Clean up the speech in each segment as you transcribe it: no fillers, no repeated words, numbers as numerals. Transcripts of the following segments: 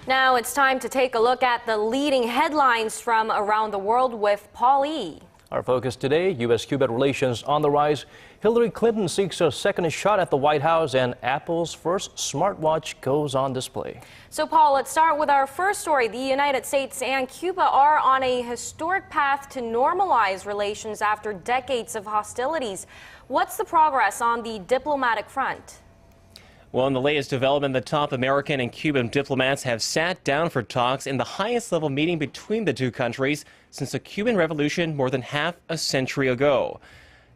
Now it's time to take a look at the leading headlines from around the world with Paul E. Our focus today, U.S. Cuba relations on the rise. Hillary Clinton seeks a second shot at the White House, and Apple's first smartwatch goes on display. So, Paul, let's start with our first story. The United States and Cuba are on a historic path to normalize relations after decades of hostilities. What's the progress on the diplomatic front? Well, in the latest development, the top American and Cuban diplomats have sat down for talks in the highest level meeting between the two countries since the Cuban Revolution more than half a century ago.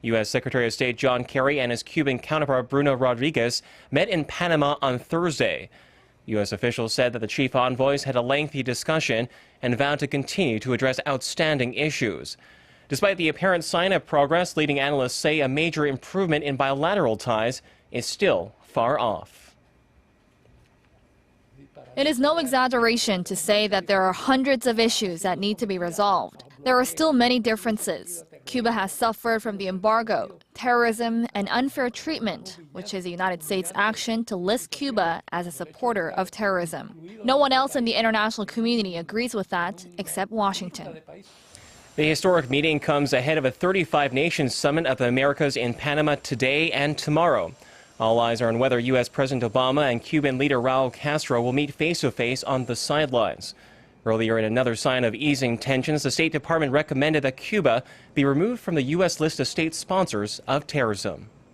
U.S. Secretary of State John Kerry and his Cuban counterpart Burno met in Panama on Thursday. U.S. officials said that the chief envoys had a lengthy discussion and vowed to continue to address outstanding issues. Despite the apparent sign of progress, leading analysts say a major improvement in bilateral ties is still far off. It is no exaggeration to say that there are hundreds of issues that need to be resolved. There are still many differences. Cuba has suffered from the embargo, terrorism, and unfair treatment, which is the United States' action to list Cuba as a supporter of terrorism. No one else in the international community agrees with that except Washington. The historic meeting comes ahead of a 35-nation summit of the Americas in Panama today and tomorrow. All eyes are on whether U.S. President Obama and Cuban leader Raul Castro will meet face-to-face on the sidelines. Earlier, in another sign of easing tensions, the State Department recommended that Cuba be removed from the U.S. list of state sponsors of terrorism.